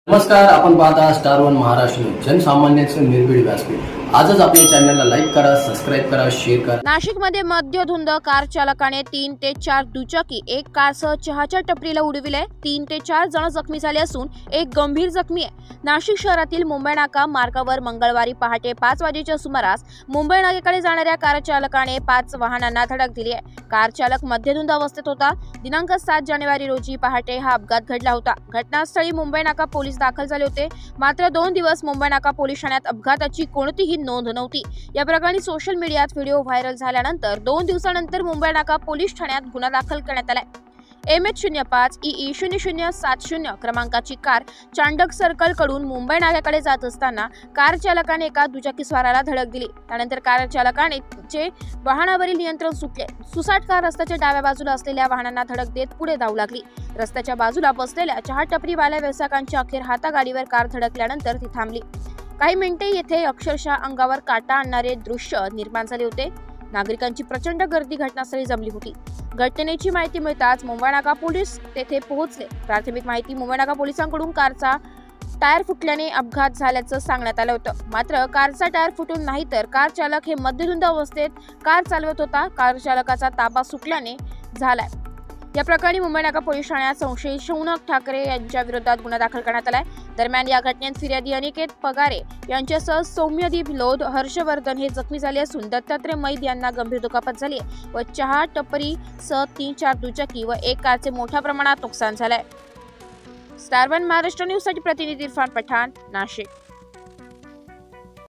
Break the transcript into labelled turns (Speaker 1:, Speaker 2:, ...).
Speaker 1: नमस्कार, आपण पाहता स्टार वन महाराष्ट्र न्यूज, जनसामान्यांचं निर्भीड व्यासपीठ। आजच आपल्या चॅनलला लाईक करा, सबस्क्राइब करा, शेअर करा।
Speaker 2: नाशिकमध्ये मध्यधुंद कार चालकाने 3 ते 4 दुचाकी एक कारसह चहाच्या टपरीला उडविले। 3 ते 4 जण जखमी झाले असून एक गंभीर जखमी आहे। नाशिक शहरातील मुंबई नाका मार्गावर मंगळवारी पहाटे 5 वाजेच्या सुमारास मुंबई नाक्याकडे जाणाऱ्या कार चालकाने 5 वाहनांना धडक दिली आहे। कार चालक मध्यधुंद अवस्थेत होता। दिनांक 7 जानेवारी रोजी पहाटे हा अपघात घडला होता। घटनास्थळी मुंबई नाका पोलीस दाखल झाले होते, मात्र 2 दिवस मुंबई नाका पोलीस ठाण्यात अपघाताची कोणतीही नोंद नव्हती। या प्रकरणी सोशल मीडियात व्हिडिओ व्हायरल झाल्यानंतर 2 दिवसानंतर मुंबई नाका पोलीस ठाण्यात गुन्हा दाखल करण्यात आलाय। MH05 EE 0070 क्रमांकाची कार चांडक सर्कल कडून मुंबई नाक्याकडे जात असताना कार चालकाने एका दुचाकीस्वाराला धडक दिली। त्यानंतर कार चालकाने वाहनावरील नियंत्रण सुटले। सुसाट कार रस्त्याच्या डाव्या बाजूला असलेल्या वाहनांना धडक देत पुढे धावू लागली। रस्त्याच्या बाजूला बसलेल्या चहा टपरीवाल्या व्यावसायिकांच्या अखेर हातागाडीवर कार धडकल्यानंतर ती थांबली। काही मिनिटे येथे अक्षरशः अंगावर काटा आणणारे दृश्य निर्माण झाले होते। नागरिकांची प्रचंड गर्दी घटनास्थळी जमली होती। घटनेची माहिती मिळताच मुंबई नाका पोलीस तेथे पोहोचले। प्राथमिक माहिती मुंबई नाका पोलिसांकडून कारचा टायर फुटल्याने अपघात झाल्याचं सांगण्यात आलं होतं, मात्र कारचा टायर फुटून नाही तर कार चालक हे मध्यधुंद अवस्थेत कार चालवत होता। कार चालकाचा ताबा सुटल्याने झालाय। या प्रकरणी मुंबई नाका पोलीस ठाण्यात संशयित शौनक ठाकरे यांच्या विरोधात गुन्हा दाखल करण्यात आलाय। दरम्यान या घटनेत फिर्यादी अनिकेत पगारे यांच्यासह सौम्यदीप लोध हर्षवर्धन हे जखमी झाले असून दत्तात्रय मैद यांना गंभीर दुखापत झाली व चहा टपरी सह 3-4 दुचाकी व एक कारचे मोठ्या प्रमाणात नुकसान झालंय। स्टार वन महाराष्ट्र न्यूज साठी प्रतिनिधी इरफान पठाण, नाशिक।